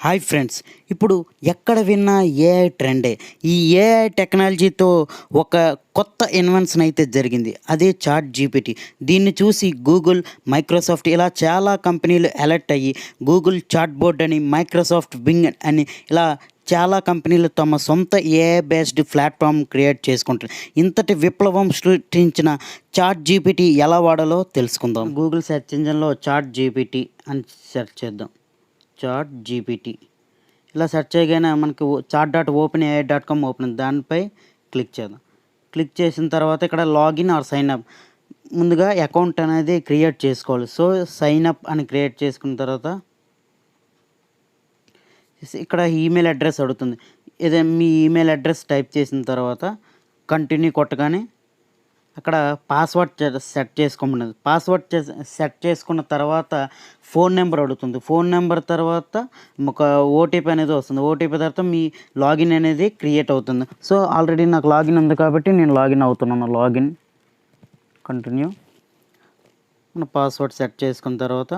Hi friends, ఇప్పుడు ఎక్కడ విన్నా ఏఐ ట్రెండే. ఈ ఏఐ టెక్నాలజీతో ఒక కొత్త ఇన్వెన్షన్ అయితే జరిగింది. అదే చాట్ జీపీటీ. దీన్ని చూసి గూగుల్, మైక్రోసాఫ్ట్ ఇలా చాలా కంపెనీలు అలర్ట్ అయ్యి గూగుల్ చాట్ బోర్డ్ అని, మైక్రోసాఫ్ట్ బింగ్ అని ఇలా చాలా కంపెనీలు తమ సొంత ఏఐ బేస్డ్ ప్లాట్ఫామ్ క్రియేట్ చేసుకుంటారు. ఇంతటి విప్లవం సృష్టించిన చాట్ జీపీటీ ఎలా వాడాలో తెలుసుకుందాం. గూగుల్ సెర్చ్ ఇంజిన్లో చాట్ జీపీటీ అని సెర్చ్ చేద్దాం. చాట్ జీపీటీ ఇలా సెర్చ్ చేయగానే మనకి chat.openai.com ఓపెన్ దానిపై క్లిక్ చేద్దాం. క్లిక్ చేసిన తర్వాత ఇక్కడ లాగిన్ ఆర్ సైన్ అప్, ముందుగా అకౌంట్ అనేది క్రియేట్ చేసుకోవాలి. సో సైన్ అప్ అని క్రియేట్ చేసుకున్న తర్వాత ఇక్కడ ఈమెయిల్ అడ్రస్ అడుగుతుంది. ఏదైనా మీ ఈమెయిల్ అడ్రస్ టైప్ చేసిన తర్వాత కంటిన్యూ కొట్టగానే అక్కడ పాస్వర్డ్ సెట్ చేసుకోమన్నది. పాస్వర్డ్ సెట్ చేసుకున్న తర్వాత ఫోన్ నెంబర్ అడుగుతుంది. ఫోన్ నెంబర్ తర్వాత ఒక ఓటీపీ అనేది వస్తుంది. ఓటీపీ తర్వాత మీ లాగిన్ అనేది క్రియేట్ అవుతుంది. సో ఆల్రెడీ నాకు లాగిన్ ఉంది కాబట్టి నేను లాగిన్ అవుతున్నాను. Login continue. మన పాస్వర్డ్ సెట్ చేసుకున్న తర్వాత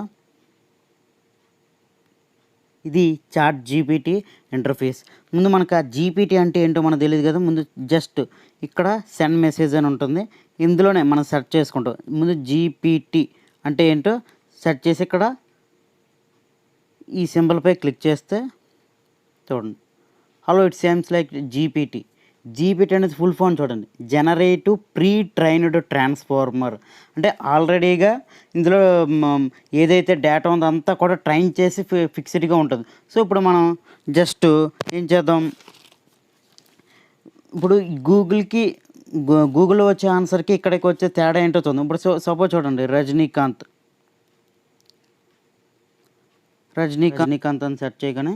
ఇది చాట్ జీపీటీ ఇంటర్ఫేస్. ముందు మనకు ఆ జీపీటీ అంటే ఏంటో మనకు తెలియదు కదా. ముందు జస్ట్ ఇక్కడ సెండ్ మెసేజ్ అని ఉంటుంది. ఇందులోనే మనం సెర్చ్ చేసుకుంటాం. ముందు జీపీటీ అంటే ఏంటో సెర్చ్ చేసి ఇక్కడ ఈ సింబల్పై క్లిక్ చేస్తే చూడండి, hello it seems like GPT. GPT అనేది ఫుల్ ఫామ్ చూడండి, జనరేటివ్ ప్రీ ట్రైన్డ్ ట్రాన్స్ఫార్మర్. అంటే ఆల్రెడీగా ఇందులో ఏదైతే డేటా ఉందో అంతా కూడా ట్రైన్ చేసి ఫిక్స్డ్గా ఉంటుంది. సో ఇప్పుడు మనం జస్ట్ ఏం చేద్దాం, ఇప్పుడు గూగుల్లో వచ్చే ఆన్సర్కి ఇక్కడికి వచ్చే తేడా ఏంటో చూద్దాం. ఇప్పుడు సపోజ్ చూడండి, రజనీకాంత్ అని సెర్చ్ చేయగానే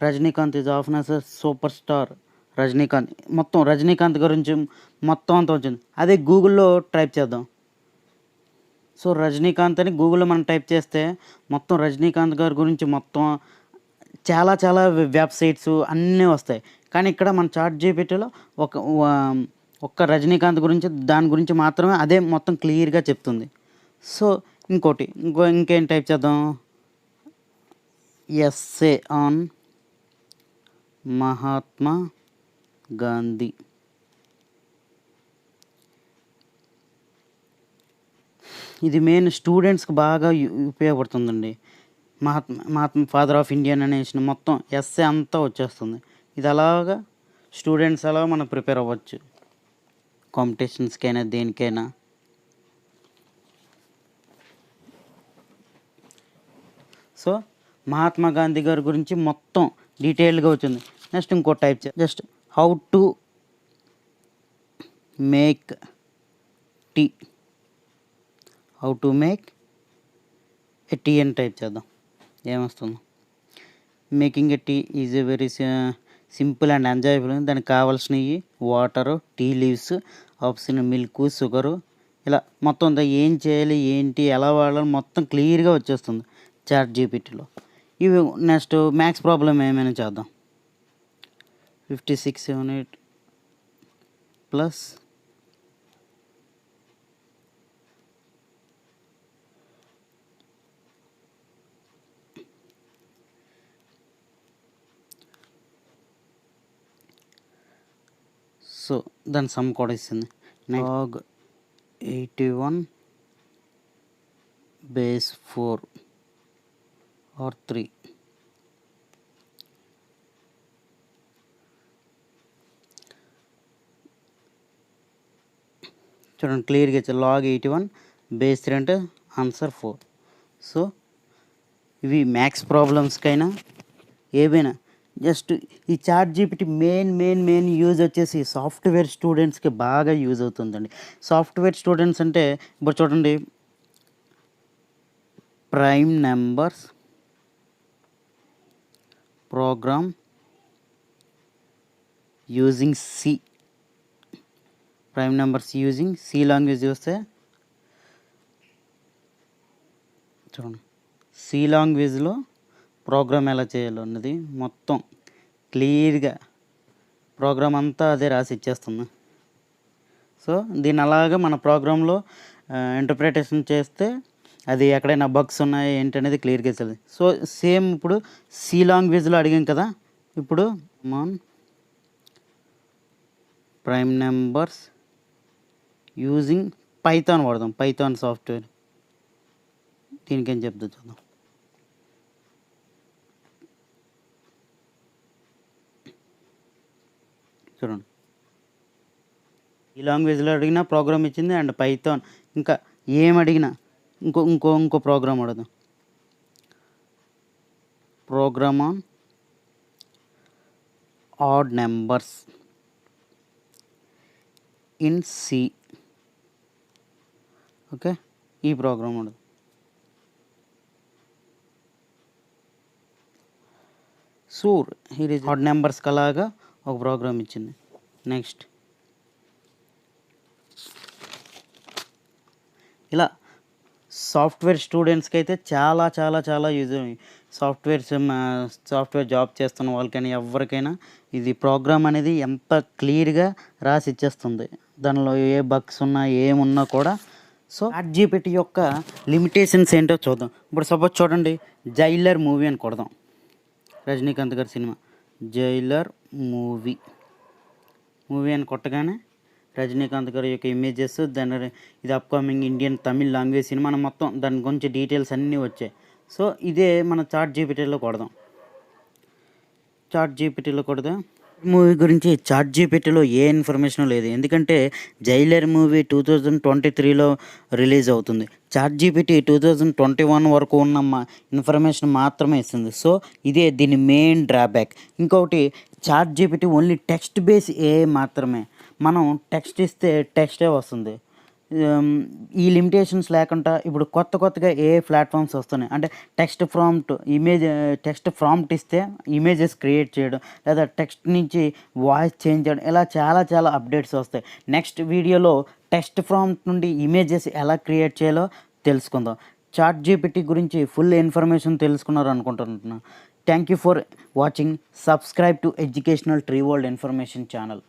Rajinikanth is of as super star Rajinikanth, మొత్తం రజనీకాంత్ గురించి మొత్తం అంతా వచ్చింది. అదే గూగుల్లో టైప్ చేద్దాం. సో రజనీకాంత్ అని గూగుల్లో మనం టైప్ చేస్తే మొత్తం రజనీకాంత్ గారి గురించి మొత్తం చాలా చాలా వెబ్సైట్స్ అన్నీ వస్తాయి. కానీ ఇక్కడ మన చాట్ జీపీటీలో ఒక్క రజనీకాంత్ గురించి దాని గురించి మాత్రమే అదే మొత్తం క్లియర్గా చెప్తుంది. సో ఇంకేం టైప్ చేద్దాం, ఎస్సే ఆన్ మహాత్మా గాంధీ. ఇది మెయిన్ స్టూడెంట్స్కి బాగా ఉపయోగపడుతుందండి. మహాత్మా ఫాదర్ ఆఫ్ ఇండియన్ అనేసి మొత్తం ఎస్సే అంతా వచ్చేస్తుంది. ఇది అలాగా స్టూడెంట్స్ అలా మనం ప్రిపేర్ అవ్వచ్చు కాంపిటీషన్స్కైనా దేనికైనా. సో మహాత్మా గాంధీ గారి గురించి మొత్తం డీటెయిల్గా వచ్చింది. నెక్స్ట్ ఇంకో type just how to make tea, how to make a tea అని టైప్ చేద్దాం. ఏమొస్తుంది, making a tea is a very simple and enjoyable. దానికి కావాల్సినవి water, tea leaves, option milk, sugar, ఇలా మొత్తం ఏం చేయాలి, ఏంటి, ఎలా వాడాలి మొత్తం క్లియర్గా వచ్చేస్తుంది చాట్ జీపీటీలో. ఇవి నెక్స్ట్ మ్యాథ్స్ ప్రాబ్లం ఏమైనా చేద్దాం. 5678 ప్లస్ సో దాని సమ్ కూడా ఇస్తుంది. log 81 base 4 or 3. చూడండి క్లియర్గా ఇచ్చారు, log 81 base 3 అంటే ఆన్సర్ 4. సో ఇవి మ్యాథ్స్ ప్రాబ్లమ్స్కైనా ఏవైనా జస్ట్ ఈ చాట్ జీపీటీ మెయిన్ యూజ్ వచ్చేసి సాఫ్ట్వేర్ స్టూడెంట్స్కి బాగా యూజ్ అవుతుందండి. సాఫ్ట్వేర్ స్టూడెంట్స్ అంటే ఇప్పుడు చూడండి, prime numbers program using C, prime numbers using C language చూస్తే చూడండి, సి లాంగ్వేజ్లో ప్రోగ్రామ్ ఎలా చేయాలో అన్నది మొత్తం క్లియర్గా ప్రోగ్రామ్ అంతా అదే రాసి ఇచ్చేస్తుంది. సో దీన్ని అలాగా మన ప్రోగ్రాంలో ఇంటర్ప్రిటేషన్ చేస్తే అది ఎక్కడైనా బగ్స్ ఉన్నాయా ఏంటనేది క్లియర్గా తెలియదు. సో సేమ్ ఇప్పుడు సి లాంగ్వేజ్లో అడిగాం కదా, ఇప్పుడు మాన్ ప్రైమ్ నెంబర్స్ యూజింగ్ పైథాన్ వాడదాం. పైథాన్ సాఫ్ట్వేర్ దీనికేం చెప్తా చూద్దాం. చూడండి, ఈ లాంగ్వేజ్లో అడిగినా ప్రోగ్రామ్ ఇచ్చింది, అండ్ పైథాన్ ఇంకా ఏం అడిగినా ఇంకో ప్రోగ్రామ్ అడదాం. Program on odd numbers in C. Okay, ఈ ప్రోగ్రామ్ ఉండదు. సూర్ ఇది ఆడ్ నెంబర్స్కి అలాగా ఒక ప్రోగ్రామ్ ఇచ్చింది. నెక్స్ట్ ఇలా సాఫ్ట్వేర్ స్టూడెంట్స్కి అయితే చాలా చాలా చాలా యూజ్. సాఫ్ట్వేర్ జాబ్ చేస్తున్న వాళ్ళకైనా ఎవరికైనా ఇది ప్రోగ్రామ్ అనేది ఎంత క్లియర్గా రాసి ఇచ్చేస్తుంది. దానిలో ఏ బగ్స్ ఉన్నా ఏమున్నా కూడా. సో ChatGPT యొక్క లిమిటేషన్స్ ఏంటో చూద్దాం. ఇప్పుడు సపోజ్ చూడండి, జైలర్ మూవీ అని కొడదాం. రజనీకాంత్ గారి సినిమా జైలర్ మూవీ అని కొట్టగానే రజనీకాంత్ గారి యొక్క ఇమేజెస్, దాని ఇది upcoming Indian Tamil language cinema మొత్తం దాని గురించి డీటెయిల్స్ అన్నీ వచ్చాయి. సో ఇదే మన ChatGPTలో కొడదాం. ChatGPTలో కొడదాం. మూవీ గురించి ChatGPTలో ఏ ఇన్ఫర్మేషన్ లేదు, ఎందుకంటే జైలర్ మూవీ 2023లో రిలీజ్ అవుతుంది. ChatGPT 2021 వరకు ఉన్న ఇన్ఫర్మేషన్ మాత్రమే ఇస్తుంది. సో ఇదే దీని మెయిన్ డ్రాబ్యాక్. ఇంకొకటి, ChatGPT only text base AI మాత్రమే. మనం టెక్స్ట్ ఇస్తే టెక్స్టే వస్తుంది. ఈ లిమిటేషన్స్ లేకుండా ఇప్పుడు కొత్తగా AI ప్లాట్ఫామ్స్ వస్తున్నాయి. అంటే టెక్స్ట్ ప్రాంప్ట్ ఇస్తే ఇమేజెస్ క్రియేట్ చేయడం, లేదా టెక్స్ట్ నుంచి వాయిస్ చేంజ్ చేయడం, ఇలా చాలా అప్డేట్స్ వస్తాయి. నెక్స్ట్ వీడియోలో టెక్స్ట్ ప్రాంప్ట్ నుండి ఇమేజెస్ ఎలా క్రియేట్ చేయాలో తెలుసుకుందాం. ChatGPT గురించి ఫుల్ ఇన్ఫర్మేషన్ తెలుసుకున్నారు అనుకుంటున్నాను. Thank you for watching. Subscribe to educational tree world information channel.